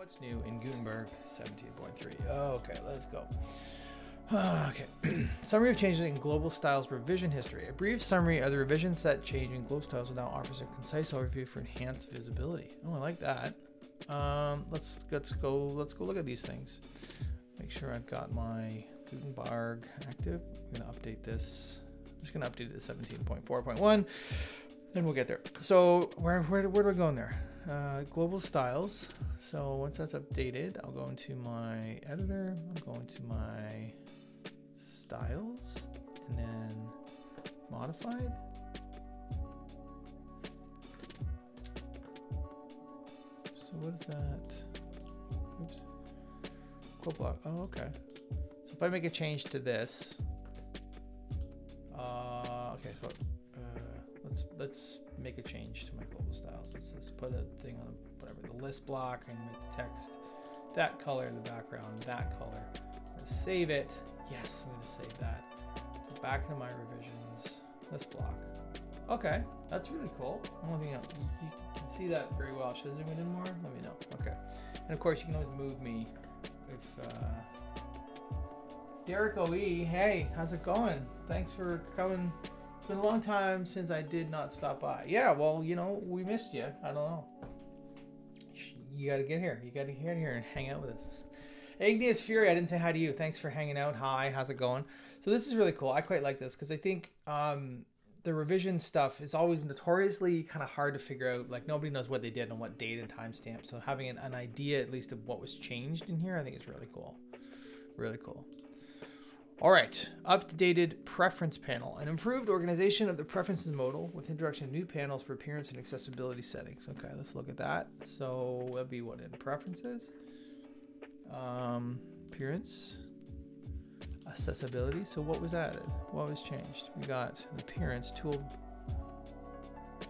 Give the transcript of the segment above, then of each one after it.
What's new in Gutenberg 17.3? Okay, let's go. Okay. Summary of changes in global styles revision history. A brief summary of the revisions that change in global styles now offers a concise overview for enhanced visibility. Oh, I like that. Let's go look at these things. Make sure I've got my Gutenberg active. I'm gonna update this. I'm just gonna update it to 17.4.1. Then we'll get there. So where do I go in there? Global styles. So once that's updated, I'll go into my editor. I'll go into my styles and then modified. So what is that? Oops. Quote block. Oh, okay. So if I make a change to this, okay. So let's make a change to my global styles. Let's put a thing on whatever the list block and make the text that color in the background, that color. I'm gonna save it. Yes, I'm gonna save that. Go back into my revisions. List block. Okay, that's really cool. I'm looking up. You can see that very well. Should I zoom in more? Let me know. Okay, and of course you can always move me if. Derek OE, hey, how's it going? Thanks for coming. It's been a long time since I did not stop by. Yeah, well, you know, we missed you. I don't know. You got to get here. You got to get here and hang out with us. Igneous Fury, I didn't say hi to you. Thanks for hanging out. Hi, how's it going? So this is really cool. I quite like this because I think the revision stuff is always notoriously kind of hard to figure out. Like nobody knows what they did and what date and timestamp. So having an idea at least of what was changed in here, I think is really cool. Really cool. All right, updated preference panel, an improved organization of the preferences modal with introduction of new panels for appearance and accessibility settings. Okay, let's look at that. So that'll be what in preferences, appearance, accessibility. So what was added? What was changed? We got an appearance tool.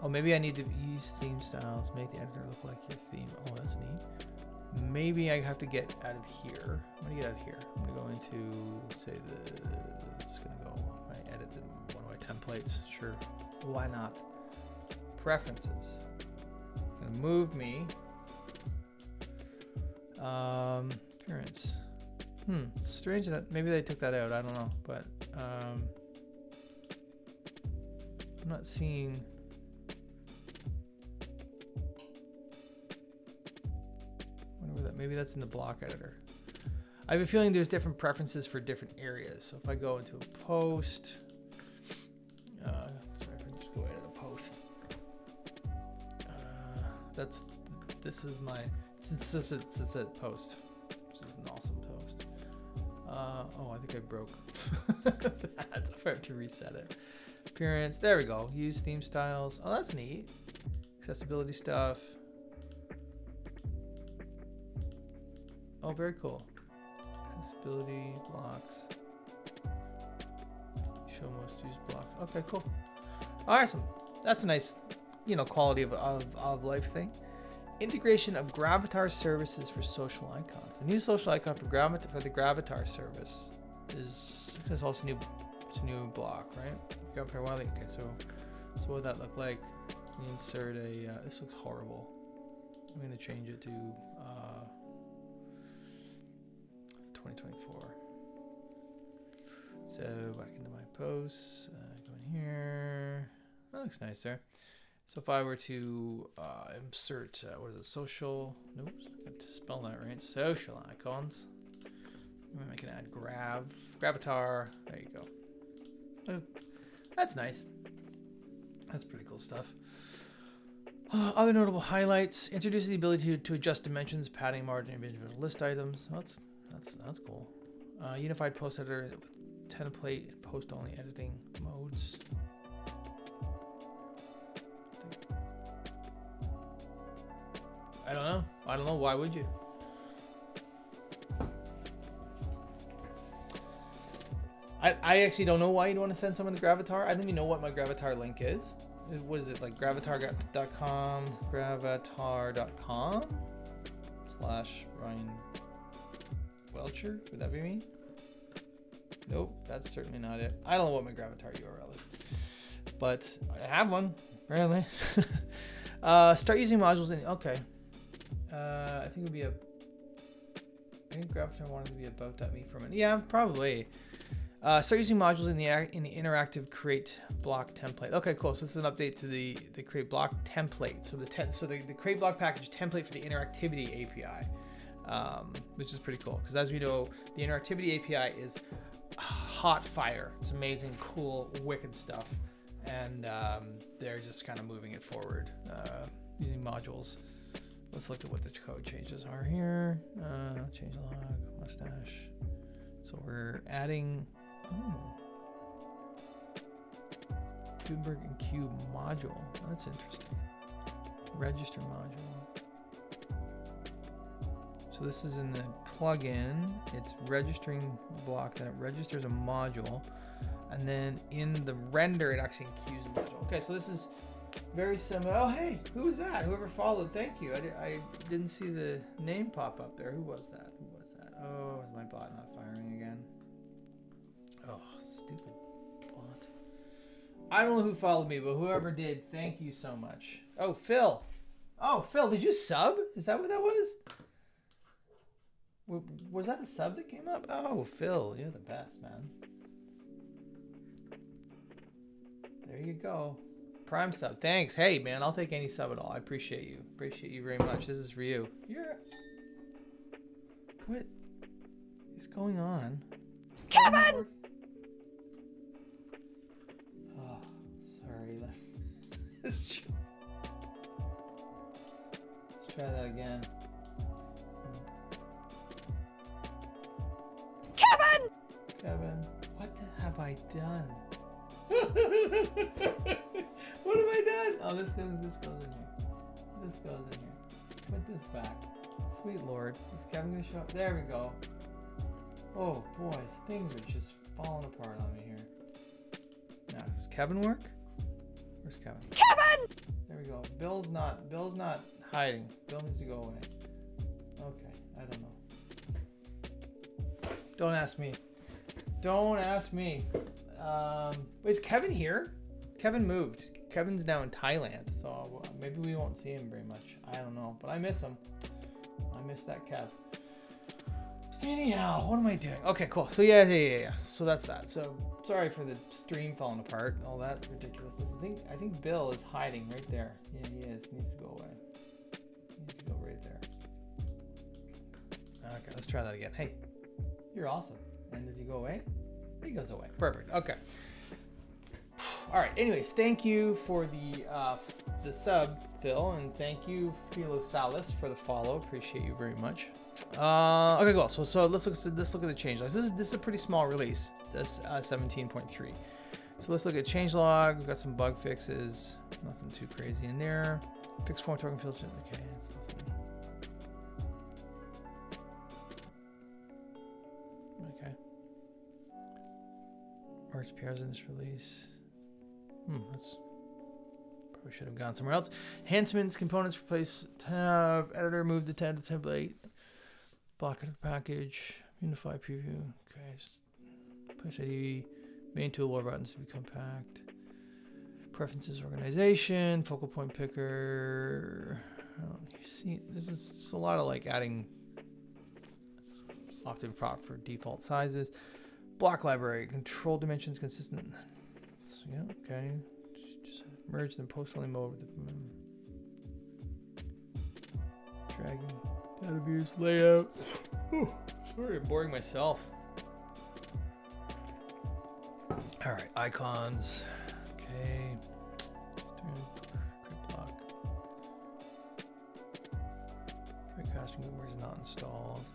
Oh, maybe I need to use theme styles, make the editor look like your theme. Oh, that's neat. Maybe I have to get out of here. I'm gonna get out of here. I'm gonna go into, say, it's gonna go, I edit one of my templates. Sure, why not? Preferences. It's gonna move me. Appearance. Strange that maybe they took that out. I don't know, but I'm not seeing. Maybe that's in the block editor. I have a feeling there's different preferences for different areas. So if I go into a post, sorry, if I just go into the post. This is my, since it's a post. This is an awesome post. Oh, I think I broke that. I have to reset it. Appearance, there we go. Use theme styles. Oh, that's neat. Accessibility stuff. Oh, very cool. Accessibility blocks. Show most used blocks. Okay, cool. Awesome. That's a nice, quality of life thing. Integration of Gravatar services for social icons. A new social icon for the Gravatar service is also new. It's a new block, right? Gravatar Wildly. Okay, so what would that look like? We insert a. This looks horrible. I'm gonna change it to. 2024. So back into my posts, go in here. That looks nice there. So if I were to insert, what is it, social, nope, I got to spell that right, social icons. I can add Gravatar, there you go. That's nice. That's pretty cool stuff. Other notable highlights, introduces the ability to adjust dimensions, padding, margin, and individual list items. That's cool. Unified post editor with template and post only editing modes. I don't know. Why would you? I actually don't know why you'd want to send someone to Gravatar. I don't even know what my Gravatar link is. What is it, like gravatar.com, gravatar.com /Ryan Welcher? Would that be me? Nope, that's certainly not it. I don't know what my Gravatar URL is, but I have one, apparently. Start using modules in, okay. I think it would be a think Graphic wanted to be about.me for a minute. Yeah, probably. Start using modules in the interactive create block template. Okay, cool. So this is an update to the create block template. So the create block package template for the interactivity API, which is pretty cool because as we know, the interactivity API is hot fire. It's amazing, cool, wicked stuff, and they're just kind of moving it forward using modules. Let's look at what the code changes are here. Changelog, mustache. So we're adding. Gutenberg and Cube module. That's interesting. Register module. So this is in the plugin. It's registering block, then it registers a module, and then in the render it actually queues the module. Okay, so this is very similar. Oh hey, who was that? Whoever followed, thank you. I didn't see the name pop up there. Who was that? Who was that? Oh, is my bot not firing again? Oh, stupid bot. I don't know who followed me, but whoever did, thank you so much. Oh, Phil. Oh, Phil, did you sub? Is that what that was? Was that a sub that came up? Oh, Phil, you're the best, man. There you go. Prime sub. Thanks. Hey, man, I'll take any sub at all. I appreciate you. Appreciate you very much. This is for you. What is going on? Kevin! Oh, sorry. Let's try that again. Kevin, what have I done? What have I done? Oh, this goes in here. This goes in here. Put this back. Sweet Lord. Is Kevin gonna show up? There we go. Oh boys, things are just falling apart on me here. Now, does Kevin work? Where's Kevin? Kevin! There we go. Bill's not hiding. Bill needs to go away. Okay, I don't know. Don't ask me. Don't ask me. Wait, is Kevin here? Kevin moved. Kevin's now in Thailand, so maybe we won't see him very much. I don't know, but I miss him. I miss that Kev. Anyhow, what am I doing? Okay, cool. So yeah. So that's that. So sorry for the stream falling apart. All that ridiculousness. I think Bill is hiding right there. Yeah, he is. He needs to go away. He needs to go right there. Okay, let's try that again. Hey, you're awesome. And does he go away? He goes away. Perfect. Okay. All right. Anyways, thank you for the sub, Phil, and thank you, Philo Salis, for the follow. Appreciate you very much. Okay, cool. So let's look at the changelog. This is a pretty small release. This 17.3. So let's look at changelog. We've got some bug fixes. Nothing too crazy in there. Fix form token filter. Okay, it's nothing. Okay. Merge PRs in this release. That's probably should have gone somewhere else. Enhancements, components, replace tab, editor, move the tab to template, block edit package, unify preview. Okay, place ID, main toolbar buttons to be compact. Preferences, organization, focal point picker. You see, this is just a lot of like adding often prop for default sizes. Block library, control dimensions consistent. So, yeah, okay. Just merge them post only mode with the dragging data views layout. Ooh, sorry, I'm boring myself. All right, icons. Okay. Let's do quick block. Quick casting Gutenberg is not installed.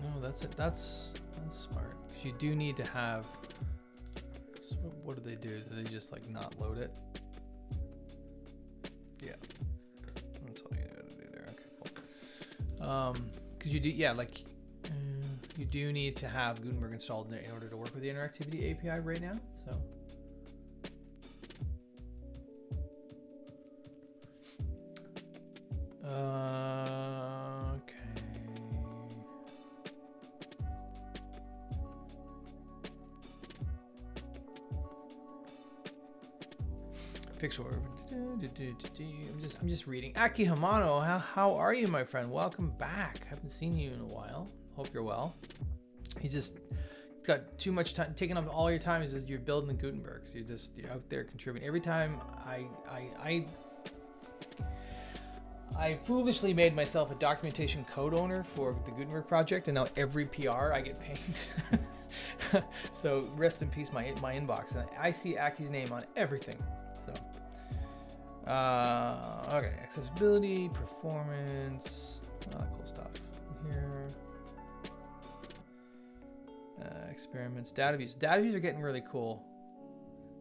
No, that's it. That's smart. Because you do need to have. So what do? Do they just like not load it? Yeah. That's all you gotta do there. Okay, cool. Because you do, yeah, like you do need to have Gutenberg installed in order to work with the interactivity API right now. So. Okay. Pixel. I'm just reading. Aki Hamano, how are you, my friend? Welcome back. Haven't seen you in a while. Hope you're well. You just got too much time, taking up all your time. Is you're building the Gutenberg, so you're out there contributing. Every time I foolishly made myself a documentation code owner for the Gutenberg project, and now every PR I get paid. So rest in peace my inbox, and I see Aki's name on everything. So okay, accessibility, performance, a lot of cool stuff here. Experiments, data views. Data views are getting really cool.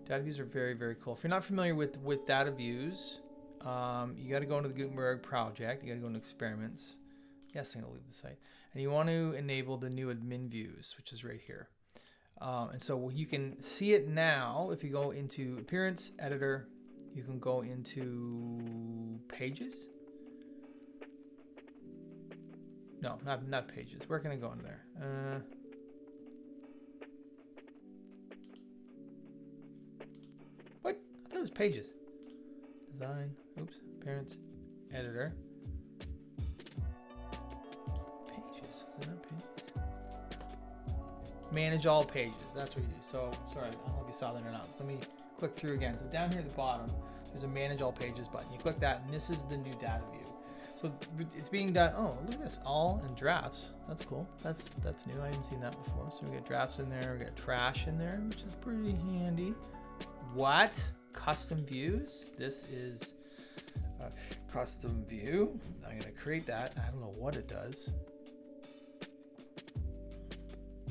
Data views are very, very cool. If you're not familiar with data views, you got to go into the Gutenberg project. You got to go into experiments. Yes, I'm going to leave the site. And you want to enable the new admin views, which is right here. And so you can see it now. If you go into appearance, editor, you can go into pages. No, not pages. Where can I go in there? What? I thought it was pages. Design. Oops. Appearance. Editor. Pages. Is it not pages? Manage all pages. That's what you do. So, sorry. I don't know if you saw that or not. Let me click through again. So down here at the bottom, there's a Manage All Pages button. You click that, and this is the new data view. So it's being done. Oh, look at this. All and drafts. That's cool. That's new. I haven't seen that before. So we got drafts in there. We got trash in there, which is pretty handy. What? Custom views? This is a custom view. I'm going to create that. I don't know what it does.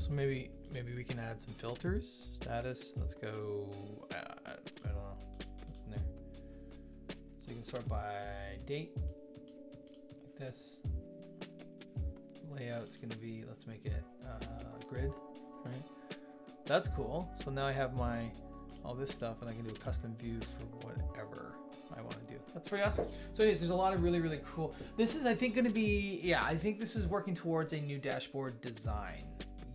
So maybe we can add some filters. Status. Let's go. I don't know. What's in there? So you can sort by date. This layout's going to be, let's make it grid, right? That's cool. So now I have all this stuff, and I can do a custom view for whatever I want to do. That's pretty awesome. So anyways, there's a lot of really, really cool. This is, I think, going to be, yeah, I think this is working towards a new dashboard design.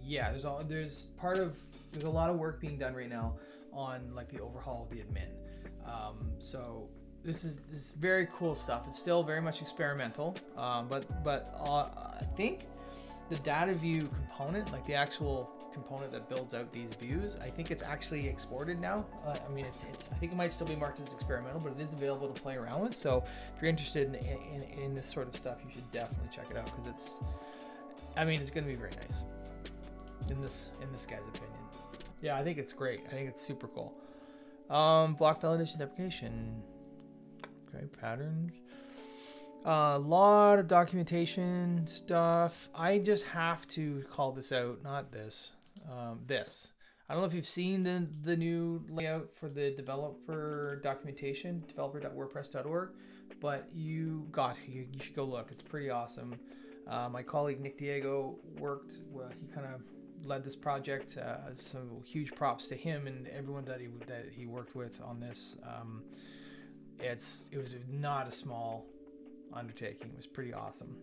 Yeah, there's a lot of work being done right now on like the overhaul of the admin. So this is very cool stuff. It's still very much experimental, but I think the data view component, like the actual component that builds out these views, I think it's actually exported now. I mean, I think it might still be marked as experimental, but it is available to play around with. So if you're interested in this sort of stuff, you should definitely check it out, because it's going to be very nice in this guy's opinion. Yeah, I think it's great. I think it's super cool. Block validation deprecation. Okay, patterns. A lot of documentation stuff. I just have to call this out, not this. This. I don't know if you've seen the new layout for the developer documentation, developer.wordpress.org, but you should go look. It's pretty awesome. My colleague Nick Diego he kind of led this project. So huge props to him and everyone that he worked with on this. It was not a small undertaking. It was pretty awesome.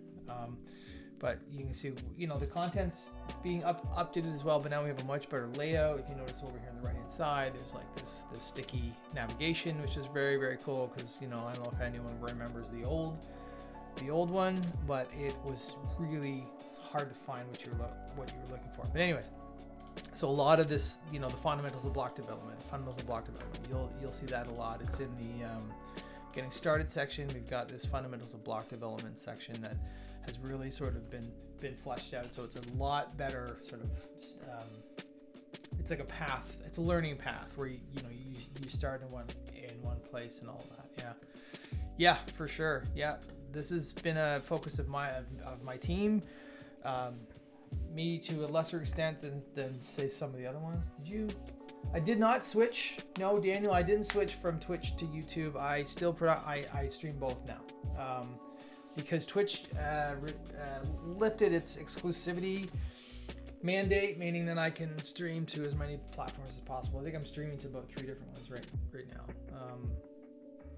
But you can see, the content's being updated as well, but now we have a much better layout. If you notice over here on the right hand side, there's like this sticky navigation, which is very, very cool, because I don't know if anyone remembers the old one, but it was really hard to find what you were looking for. But anyways, so a lot of this, the fundamentals of block development, you'll see that a lot. It's in the getting started section. We've got this fundamentals of block development section that has really sort of been fleshed out. So it's a lot better sort of, it's like a path. It's a learning path where you start in one place and all that. Yeah, for sure. Yeah, this has been a focus of my team. Me to a lesser extent than say some of the other ones. I did not switch. No, Daniel, I didn't switch from Twitch to YouTube. I still I stream both now, because Twitch lifted its exclusivity mandate, meaning that I can stream to as many platforms as possible. I think I'm streaming to about 3 different ones right now.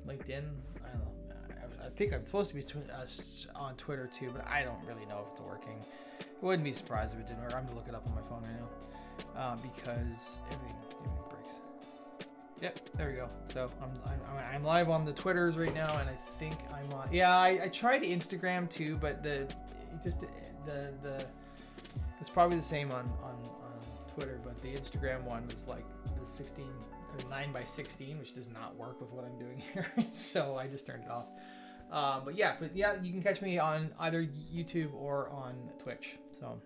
LinkedIn, I don't know. I think I'm supposed to be on Twitter too, but I don't really know if it's working. I wouldn't be surprised if it didn't work. I'm gonna look it up on my phone right now, because everything breaks. Yep, there we go. So I'm live on the Twitters right now, and I think I'm on. Yeah, I tried Instagram too, but it's probably the same on Twitter, but the Instagram one was like the 16 or 9:16, which does not work with what I'm doing here. So I just turned it off. But yeah, you can catch me on either YouTube or on Twitch. So,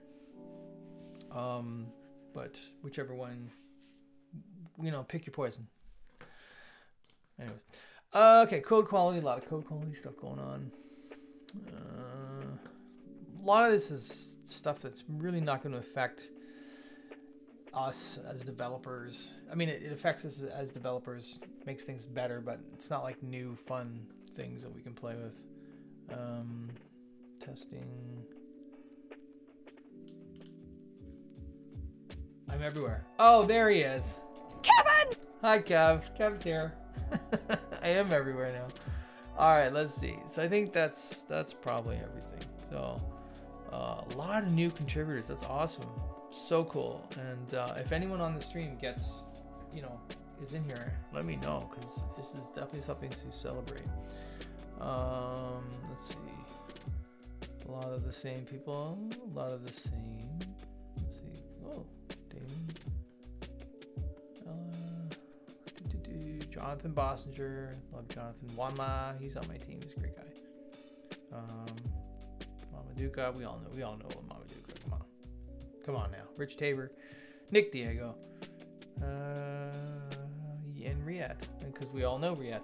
but whichever one, pick your poison. Anyways, okay, code quality, a lot of code quality stuff going on. A lot of this is stuff that's really not going to affect us as developers. I mean, it affects us as developers, makes things better, but it's not like new fun things that we can play with. Testing. I'm everywhere. Oh, there he is. Kevin! Hi, Kev. Kev's here. I am everywhere now. All right, let's see. So I think that's probably everything. So a lot of new contributors. That's awesome. So cool. And if anyone on the stream gets, is in here, let me know, because this is definitely something to celebrate. Let's see. A lot of the same people. A lot of the same. Let's see. Oh, Damon. Jonathan Bossinger. Love Jonathan. Wanma. He's on my team. He's a great guy. Mamaduka. We all know Mamaduka. Come on now. Rich Tabor. Nick Diego. And Riyadh. Because we all know Riyadh.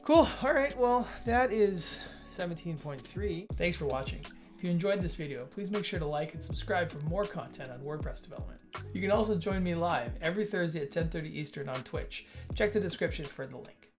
Cool. All right. Well, that is 17.3. Thanks for watching. If you enjoyed this video, please make sure to like and subscribe for more content on WordPress development. You can also join me live every Thursday at 10:30 Eastern on Twitch. Check the description for the link.